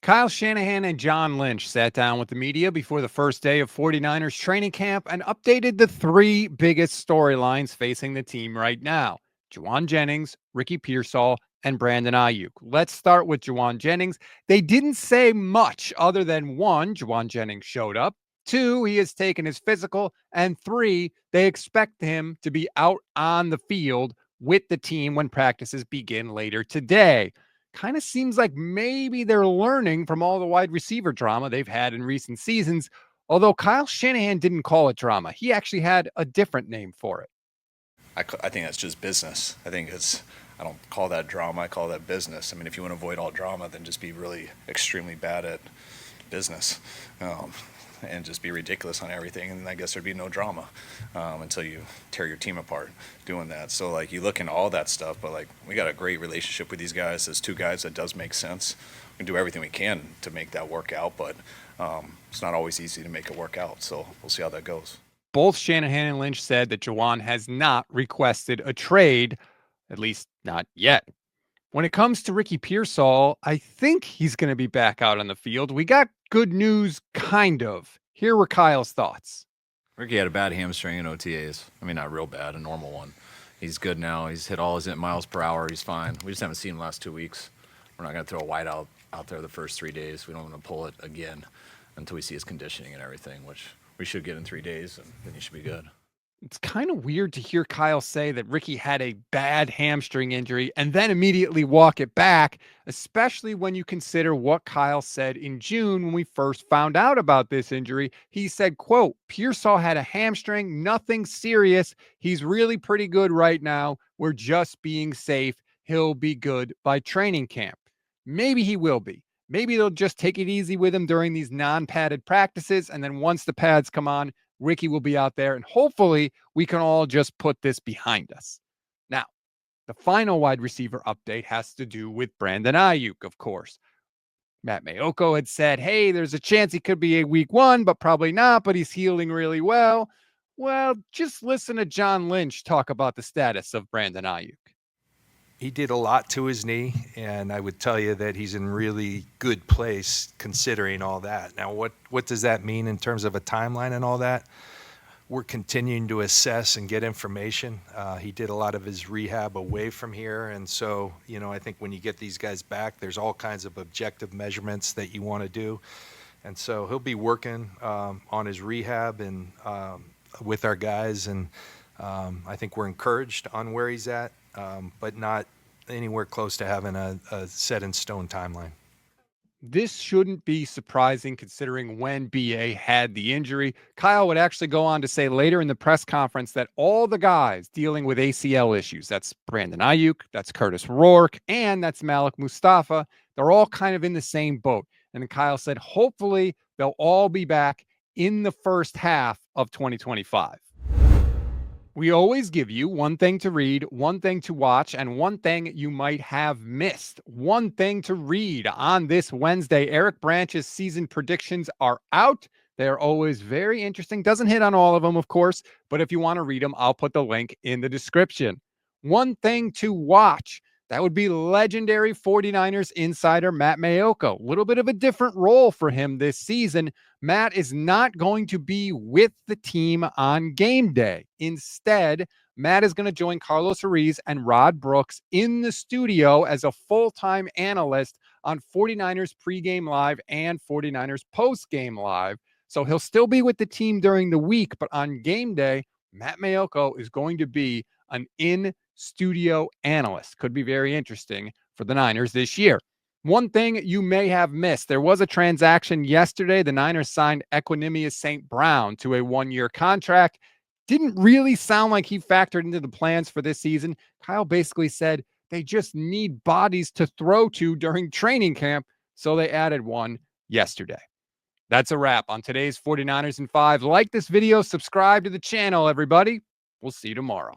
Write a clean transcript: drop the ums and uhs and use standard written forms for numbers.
Kyle Shanahan and John Lynch sat down with the media before the first day of 49ers training camp and updated the three biggest storylines facing the team right now: Jauan Jennings, Ricky Pearsall, and Brandon Aiyuk. Let's start with Jauan Jennings. They didn't say much other than one, Jauan Jennings showed up. Two, he has taken his physical. And three, they expect him to be out on the field with the team when practices begin later today. Kind of seems like maybe they're learning from all the wide receiver drama they've had in recent seasons. Although Kyle Shanahan didn't call it drama, he actually had a different name for it. I think that's just business. I don't call that drama, I call that business. I mean, if you want to avoid all drama, then just be really extremely bad at business. And just be ridiculous on everything, and I guess there'd be no drama until you tear your team apart doing that. So, like, you look into all that stuff, but, like, we got a great relationship with these guys. As two guys, that does make sense. We can do everything we can to make that work out, but it's not always easy to make it work out, so we'll see how that goes. Both Shanahan and Lynch said that Jauan has not requested a trade, at least not yet. When it comes to Ricky Pearsall, I think he's going to be back out on the field. We got good news, kind of. Here were Kyle's thoughts. Ricky had a bad hamstring in OTAs. I mean, not real bad, a normal one. He's good now. He's hit all his miles per hour. He's fine. We just haven't seen him the last 2 weeks. We're not going to throw a wide out there the first 3 days. We don't want to pull it again until we see his conditioning and everything, which we should get in 3 days, and then he should be good. It's kind of weird to hear Kyle say that Ricky had a bad hamstring injury and then immediately walk it back, especially when you consider what Kyle said in June when we first found out about this injury. He said, quote, Pearsall had a hamstring, nothing serious. He's really pretty good right now. We're just being safe. He'll be good by training camp. Maybe he will be. Maybe they'll just take it easy with him during these non-padded practices. And then once the pads come on, Ricky will be out there, and hopefully we can all just put this behind us. Now, the final wide receiver update has to do with Brandon Aiyuk, of course. Matt Mayoko had said, hey, there's a chance he could be a week one, but probably not, but he's healing really well. Well, just listen to John Lynch talk about the status of Brandon Aiyuk. He did a lot to his knee, and I would tell you that he's in really good place considering all that. Now, what does that mean in terms of a timeline and all that? We're continuing to assess and get information. He did a lot of his rehab away from here, and so, I think when you get these guys back, there's all kinds of objective measurements that you want to do. And so he'll be working on his rehab and with our guys, and I think we're encouraged on where he's at. But not anywhere close to having a set-in-stone timeline. This shouldn't be surprising considering when BA had the injury. Kyle would actually go on to say later in the press conference that all the guys dealing with ACL issues, that's Brandon Aiyuk, that's Curtis Rourke, and that's Malik Mustafa, they're all kind of in the same boat. And Kyle said, hopefully they'll all be back in the first half of 2025. We always give you one thing to read, one thing to watch, and one thing you might have missed. One thing to read on this Wednesday. Eric Branch's season predictions are out. They're always very interesting. Doesn't hit on all of them, of course, but if you want to read them, I'll put the link in the description. One thing to watch. That would be legendary 49ers insider Matt Mayoko. A little bit of a different role for him this season. Matt is not going to be with the team on game day. Instead, Matt is going to join Carlos Ruiz and Rod Brooks in the studio as a full-time analyst on 49ers pregame live and 49ers postgame live. So he'll still be with the team during the week, but on game day, Matt Mayoko is going to be an in-studio analyst. Could be very interesting for the Niners this year. One thing you may have missed, there was a transaction yesterday. The Niners signed Equanimeous St. Brown to a one-year contract. Didn't really sound like he factored into the plans for this season. Kyle basically said they just need bodies to throw to during training camp, so they added one yesterday. That's a wrap on today's 49ers in 5. Like this video, subscribe to the channel, everybody. We'll see you tomorrow.